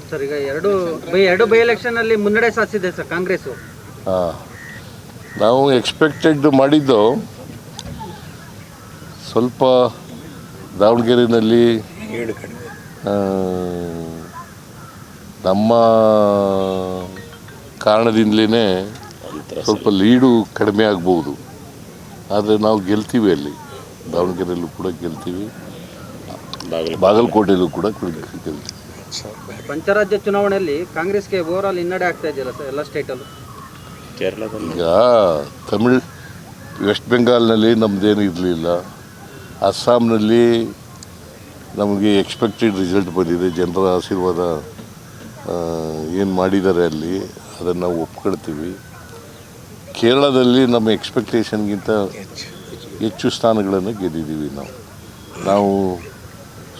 Sir ಈಗ ಎರಡು by election ಅಲ್ಲಿ ಮುನ್ನಡೆ ಸಾಧಿಸಿದೆ ಸರ್ ಕಾಂಗ್ರೆಸ್. ನಾವು ಎಕ್ಸ್ಪೆಕ್ಟೆಡ್ ಮಾಡಿದ್ದು ಸ್ವಲ್ಪ ದಾವಣಗೆರೆಯಲ್ಲಿ ನಮ್ಮ ಕಾರಣದಿಂದಲೇ ಸ್ವಲ್ಪ ಲೀಡು ಕಡಿಮೆ ಆಗ್ಬೋದು. ಆದರೆ ನಾವು ಗೆಲ್ತೀವಿ, ಅಲ್ಲಿ ದಾವಣಗೆರೆಯಲ್ಲೂ ಕೂಡ ಗೆಲ್ತೀವಿ, ಬಾಗಲಕೋಟೆಯಲ್ಲೂ ಕೂಡ ಗೆಲ್ತೀವಿ. ಪಂಚರಾಜ್ಯ ಚುನಾವಣೆಯಲ್ಲಿ ಕಾಂಗ್ರೆಸ್ಗೆ ಓವರಾಲ್ ಹಿನ್ನಡೆ ಆಗ್ತಾ ಇದೆಯಲ್ಲ ಸರ್ ಎಲ್ಲ ಸ್ಟೇಟಲ್ಲೂ. ಈಗ ವೆಸ್ಟ್ ಬೆಂಗಾಲ್ನಲ್ಲಿ ನಮ್ಮದೇನು ಇರಲಿಲ್ಲ, ಅಸ್ಸಾಂನಲ್ಲಿ ನಮಗೆ ಎಕ್ಸ್ಪೆಕ್ಟೆಡ್ ರಿಸಲ್ಟ್ ಬಂದಿದೆ. ಜನರ ಆಶೀರ್ವಾದ ಏನು ಮಾಡಿದ್ದಾರೆ ಅಲ್ಲಿ ಅದನ್ನು ನಾವು ಒಪ್ಕೊಳ್ತೀವಿ. ಕೇರಳದಲ್ಲಿ ನಮ್ಮ ಎಕ್ಸ್ಪೆಕ್ಟೇಷನ್ಗಿಂತ ಹೆಚ್ಚು ಸ್ಥಾನಗಳನ್ನು ಗೆದ್ದಿದ್ದೀವಿ. ನಾವು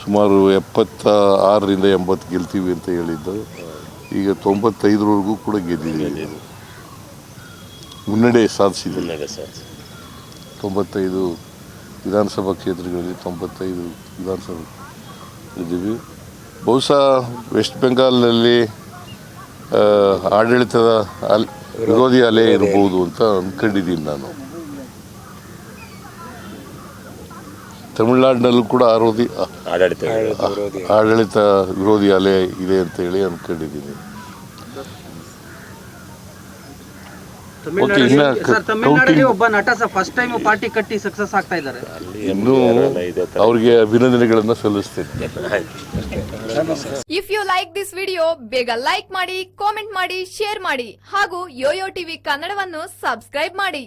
ಸುಮಾರು 76ರಿಂದ 80 ಗೆಲ್ತೀವಿ ಅಂತ ಹೇಳಿದ್ದು, ಈಗ 95ರವರೆಗೂ ಕೂಡ ಗೆದ್ದಿದ್ದೀವಿ, ಮುನ್ನಡೆ ಸಾಧಿಸಿದ್ದೀವಿ. 95 ವಿಧಾನಸಭಾ ಕ್ಷೇತ್ರಗಳಲ್ಲಿ 95 ವಿಧಾನಸಭೆ ಇದ್ದೀವಿ. ಬಹುಶಃ ವೆಸ್ಟ್ ಬೆಂಗಾಲ್ನಲ್ಲಿ ಆಡಳಿತದ ವಿರೋಧಿ ಅಲೆ ಇರ್ಬೋದು ಅಂತ ಅಂದ್ಕೊಂಡಿದ್ದೀನಿ ನಾನು. ತಮಿಳುನಾಡಿನಲ್ಲೂ ಕೂಡ ಆಡಳಿತ ವಿರೋಧಿ ಅಲೆ ಇದೆ ಅಂತ ಹೇಳಿ ಅಂದ್ಕೊಂಡಿದ್ದೀನಿ. ತಮಿಳುನಾಡಲ್ಲಿ ಒಬ್ಬ ನಟ ಫಸ್ಟ್ ಟೈಮ್ ಪಾರ್ಟಿ ಕಟ್ಟಿ ಸಕ್ಸಸ್ ಆಗ್ತಾ ಇದ್ದಾರೆ. ಇನ್ನೂ ಅವ್ರಿಗೆ ಅಭಿನಂದನೆಗಳನ್ನು ಸಲ್ಲಿಸ್ತೇನೆ. If you like this video ಬೇಗ ಲೈಕ್ ಮಾಡಿ, ಕಾಮೆಂಟ್ ಮಾಡಿ, ಶೇರ್ ಮಾಡಿ ಹಾಗೂ ಯೋಯೋ ಟಿವಿ ಕನ್ನಡವನ್ನು ಸಬ್ಸ್ಕ್ರೈಬ್ ಮಾಡಿ.